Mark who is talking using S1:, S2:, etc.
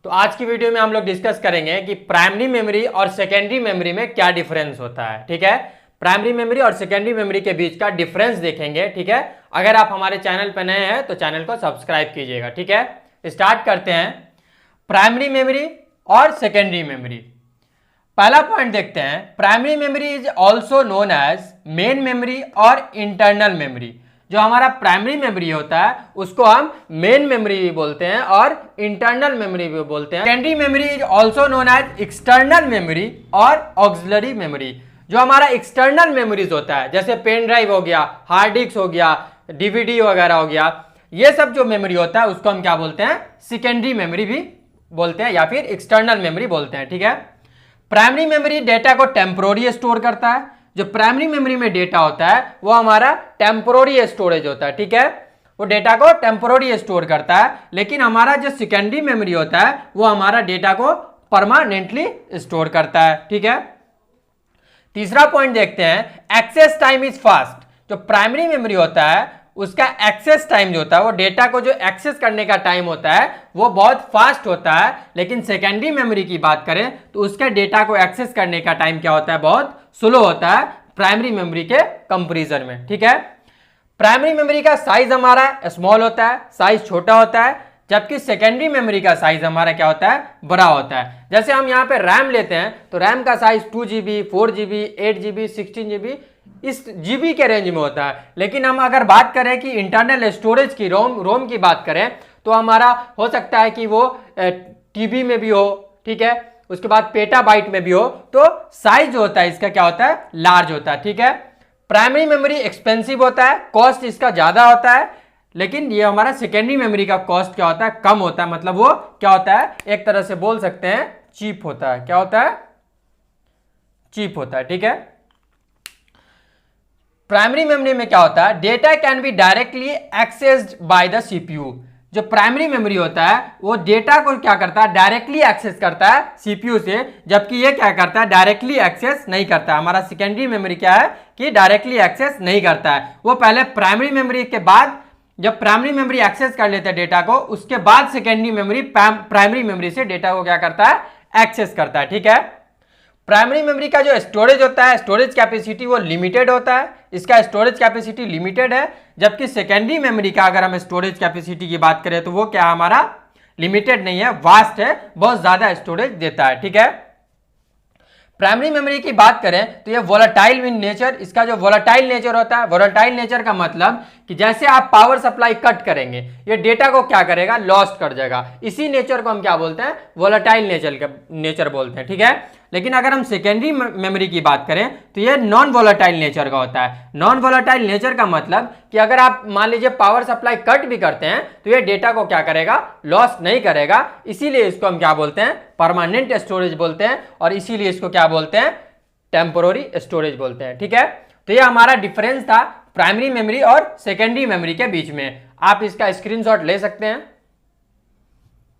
S1: तो आज की वीडियो में हम लोग डिस्कस करेंगे कि प्राइमरी मेमोरी और सेकेंडरी मेमोरी में क्या डिफरेंस होता है। ठीक है, प्राइमरी मेमोरी और सेकेंडरी मेमोरी के बीच का डिफरेंस देखेंगे। ठीक है, अगर आप हमारे चैनल पर नए हैं तो चैनल को सब्सक्राइब कीजिएगा। ठीक है, स्टार्ट करते हैं। प्राइमरी मेमोरी और सेकेंडरी मेमोरी। पहला पॉइंट देखते हैं, primary memory is also known as main memory और इंटरनल मेमोरी। जो हमारा प्राइमरी मेमोरी होता है उसको हम मेन मेमोरी भी बोलते हैं और इंटरनल मेमोरी भी बोलते हैं। Secondary memory is also known as external memory और ऑक्सिलरी मेमोरी। जो हमारा एक्सटर्नल मेमोरीज होता है जैसे पेन ड्राइव हो गया, हार्ड डिस्क हो गया, डीवीडी वगैरह हो गया, ये सब जो मेमोरी होता है उसको हम क्या बोलते हैं, सेकेंडरी मेमोरी भी बोलते हैं या फिर एक्सटर्नल मेमोरी बोलते हैं। ठीक है, प्राइमरी मेमोरी डेटा को टेम्पोररी स्टोर करता है। जो प्राइमरी मेमोरी में डेटा होता है वो हमारा टेम्पोररी स्टोरेज होता है। ठीक है, वो डेटा को टेम्पोररी स्टोर करता है, लेकिन हमारा जो सेकेंडरी मेमोरी होता है वो हमारा डेटा को परमानेंटली स्टोर करता है। ठीक है, तीसरा पॉइंट देखते हैं, एक्सेस टाइम इज फास्ट। जो प्राइमरी मेमोरी होता है उसका एक्सेस टाइम जो होता है, वो डेटा को जो एक्सेस करने का टाइम होता है वो बहुत फास्ट होता है, लेकिन सेकेंडरी मेमोरी की बात करें तो उसके डेटा को एक्सेस करने का टाइम क्या होता है, बहुत स्लो होता है प्राइमरी मेमोरी के कंपैरिजन में। ठीक है, प्राइमरी मेमोरी का साइज हमारा स्मॉल होता है, साइज छोटा होता है, जबकि सेकेंडरी मेमोरी का साइज हमारा क्या होता है, बड़ा होता है। जैसे हम यहाँ पे रैम लेते हैं तो रैम का size 2GB, 4GB, 8GB, 16GB इस जीबी के रेंज में होता है। लेकिन हम अगर बात करें कि इंटरनल स्टोरेज की, रोम की बात करें तो हमारा हो सकता है कि वो टीबी में भी हो, ठीक है, उसके बाद पेटाबाइट में भी हो, तो साइज जो होता है इसका क्या होता है, लार्ज होता है। ठीक है, प्राइमरी मेमोरी एक्सपेंसिव होता है, कॉस्ट इसका ज्यादा होता है, लेकिन ये हमारा सेकेंडरी मेमोरी का कॉस्ट क्या होता है, कम होता है। मतलब वो क्या होता है, एक तरह से बोल सकते हैं चीप होता है। क्या होता है, चीप होता है। ठीक है, प्राइमरी मेमोरी में क्या होता है, data can be directly accessed by the CPU. जो प्राइमरी मेमोरी होता है वो डेटा को क्या करता है, डायरेक्टली एक्सेस करता है सीपीयू से, जबकि ये क्या करता है, डायरेक्टली एक्सेस नहीं करता है। हमारा सेकेंडरी मेमोरी क्या है कि डायरेक्टली एक्सेस नहीं करता है, वो पहले प्राइमरी मेमोरी के बाद, जब प्राइमरी मेमोरी एक्सेस कर लेता है डेटा को, उसके बाद सेकेंडरी मेमोरी प्राइमरी मेमोरी से डेटा को क्या करता है, एक्सेस करता है। ठीक है, प्राइमरी मेमोरी का जो स्टोरेज होता है, स्टोरेज कैपेसिटी वो लिमिटेड होता है, इसका स्टोरेज कैपेसिटी लिमिटेड है, जबकि सेकेंडरी मेमोरी का अगर हम स्टोरेज कैपेसिटी की बात करें तो वो क्या हमारा लिमिटेड नहीं है, वास्ट है, बहुत ज्यादा स्टोरेज देता है। ठीक है, प्राइमरी मेमोरी की बात करें तो ये वोलेटाइल इन नेचर, इसका जो वोलेटाइल नेचर होता है, वोलेटाइल नेचर का मतलब कि जैसे आप पावर सप्लाई कट करेंगे ये डेटा को क्या करेगा, लॉस्ट कर जाएगा। इसी नेचर को हम क्या बोलते हैं, वोलेटाइल नेचर बोलते हैं। ठीक है, लेकिन अगर हम सेकेंडरी मेमोरी की बात करें तो ये नॉन वोलेटाइल नेचर का होता है। नॉन वोलेटाइल नेचर का मतलब कि अगर आप मान लीजिए पावर सप्लाई कट भी करते हैं तो ये डेटा को क्या करेगा, लॉस नहीं करेगा, इसीलिए इसको हम क्या बोलते हैं, परमानेंट स्टोरेज बोलते हैं, और इसीलिए इसको क्या बोलते हैं, टेम्पोररी स्टोरेज बोलते हैं। ठीक है, तो ये हमारा डिफरेंस था प्राइमरी मेमोरी और सेकेंडरी मेमोरी के बीच में। आप इसका स्क्रीनशॉट ले सकते हैं।